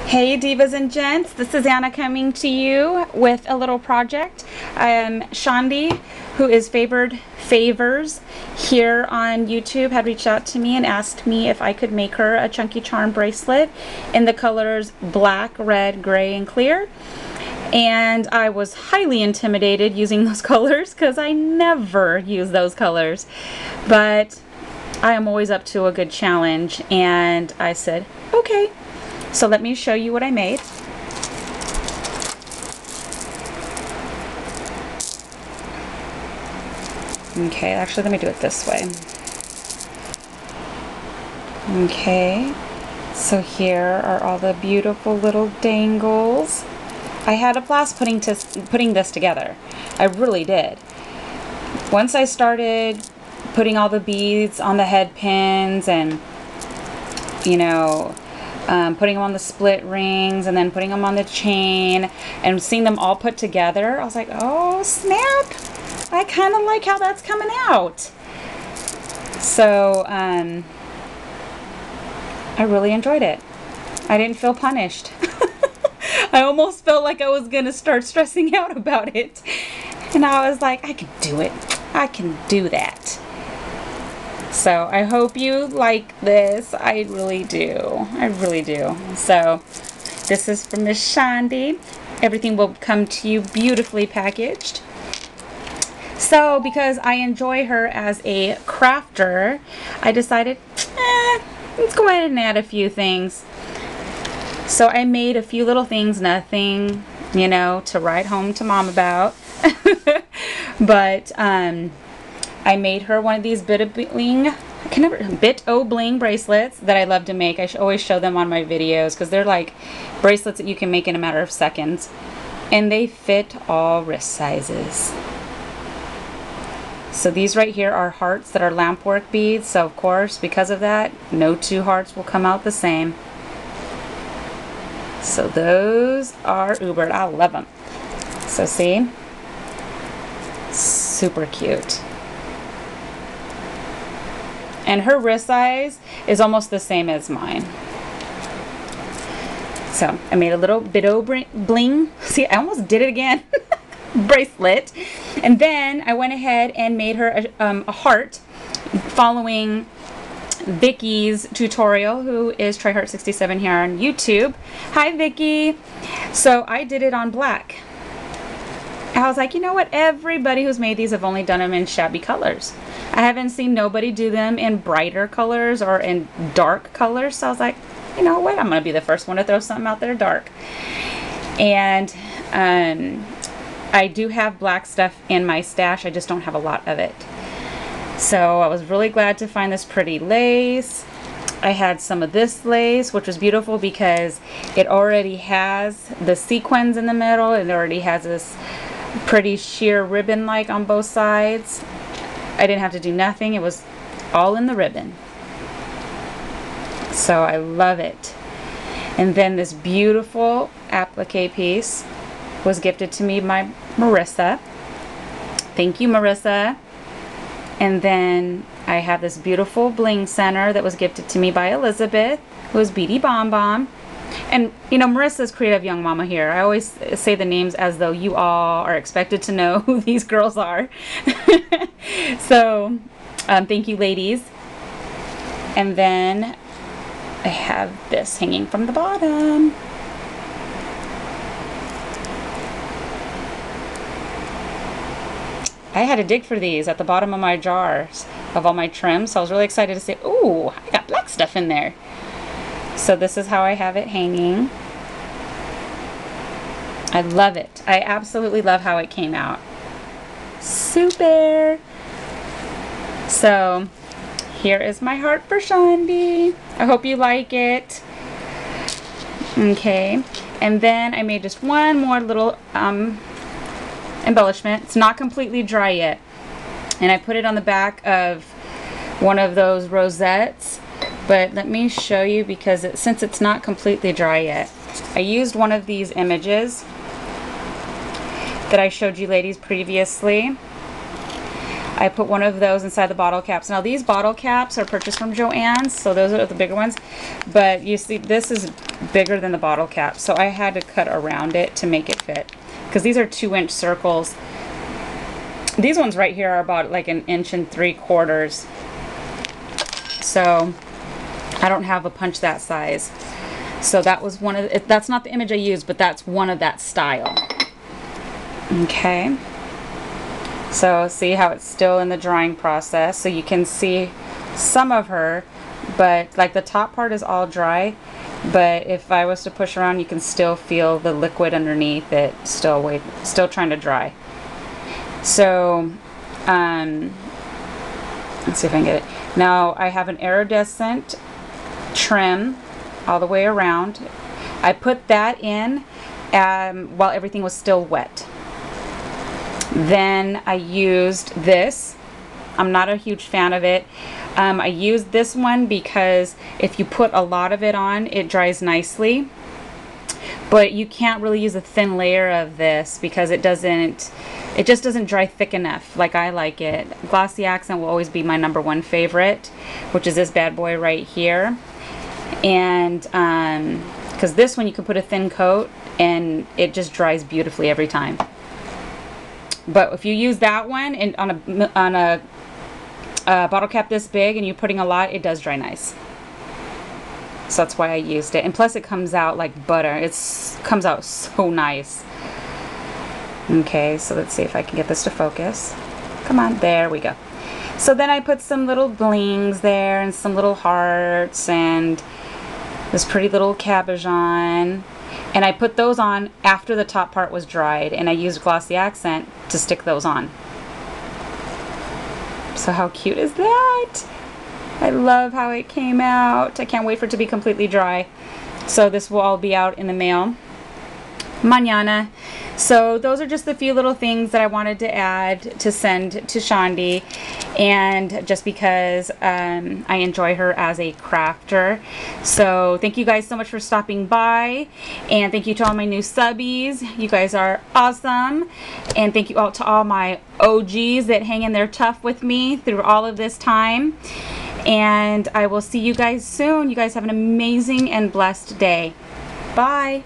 Hey divas and gents, this is Anna coming to you with a little project. Shandi, who is Favors here on YouTube, had reached out to me and asked me if I could make her a chunky charm bracelet in the colors black, red, gray, and clear. And I was highly intimidated using those colors because I never use those colors. But I am always up to a good challenge, and I said, okay. So let me show you what I made. Okay, actually let me do it this way. Okay, so here are all the beautiful little dangles. I had a blast putting this together. I really did. Once I started putting all the beads on the head pins and, you know, putting them on the split rings and then putting them on the chain and seeing them all put together, I was like, oh snap, I kind of like how that's coming out. So I really enjoyed it. I didn't feel punished. I almost felt like I was gonna start stressing out about it, and I was like, I can do it, I can do that. So I hope you like this. I really do. I really do. So this is from Miss Shandi. Everything will come to you beautifully packaged. So because I enjoy her as a crafter, I decided, let's go ahead and add a few things. So I made a few little things, nothing, you know, to write home to mom about. But I made her one of these bit o bling bracelets that I love to make. I always show them on my videos because they're like bracelets that you can make in a matter of seconds, and they fit all wrist sizes. So these right here are hearts that are lampwork beads, so of course because of that no two hearts will come out the same. So those are ubered. I love them. So see, super cute. And her wrist size is almost the same as mine. So I made a little bit o bling. See, I almost did it again. Bracelet. And then I went ahead and made her a heart following Vicky's tutorial, who is TryHeart67 here on YouTube. Hi Vicky. So I did it on black. I was like, you know what, everybody who's made these have only done them in shabby colors. I haven't seen nobody do them in brighter colors or in dark colors, so I was like, you know what, I'm gonna be the first one to throw something out there dark. And I do have black stuff in my stash, I just don't have a lot of it. So I was really glad to find this pretty lace. I had some of this lace, which was beautiful because it already has the sequins in the middle. It already has this pretty sheer ribbon like on both sides. I didn't have to do nothing. It was all in the ribbon. So I love it. And then this beautiful applique piece was gifted to me by Marissa. Thank you, Marissa. And then I have this beautiful bling center that was gifted to me by Elizabeth, who is Beady Bomb Bomb. And you know, Marissa's Creative Young Mama here. I always say the names as though you all are expected to know who these girls are. So thank you, ladies. And then I have this hanging from the bottom. I had to dig for these at the bottom of my jars of all my trims, so I was really excited to say, ooh, I got black stuff in there. So this is how I have it hanging. I love it. I absolutely love how it came out. Super. So here is my heart for Shandi. I hope you like it. Okay, and then I made just one more little embellishment. It's not completely dry yet, and I put it on the back of one of those rosettes, but let me show you because since it's not completely dry yet, I used one of these images that I showed you ladies previously. I put one of those inside the bottle caps. Now these bottle caps are purchased from Joann's, so those are the bigger ones. But you see, this is bigger than the bottle cap, so I had to cut around it to make it fit. Because these are 2-inch circles. These ones right here are about like 1 3/4 inches. So I don't have a punch that size. So that was one of the, that's not the image I used, but that's one of that style. Okay. So see how it's still in the drying process. So you can see some of her, but like the top part is all dry. But if I was to push around, you can still feel the liquid underneath it still trying to dry. So let's see if I can get it. Now I have an iridescent trim all the way around. I put that in while everything was still wet. Then I used this. I'm not a huge fan of it. I used this one because if you put a lot of it on, it dries nicely. But you can't really use a thin layer of this because it just doesn't dry thick enough like I like it. Glossy Accent will always be my #1 favorite, which is this bad boy right here. And because this one you can put a thin coat and it just dries beautifully every time. But if you use that one and on a bottle cap this big and you're putting a lot, it does dry nice. So that's why I used it. And plus it comes out like butter. It comes out so nice. Okay, so let's see if I can get this to focus. Come on, there we go. So then I put some little blings there and some little hearts and this pretty little cabochon. And I put those on after the top part was dried, and I used Glossy Accent to stick those on. So how cute is that? I love how it came out. I can't wait for it to be completely dry. So this will all be out in the mail mañana. So those are just the few little things that I wanted to add to send to Shandi, and just because I enjoy her as a crafter. So thank you guys so much for stopping by, and thank you to all my new subbies. You guys are awesome, and thank you all to all my OGs that hang in there tough with me through all of this time. And I will see you guys soon. You guys have an amazing and blessed day. Bye.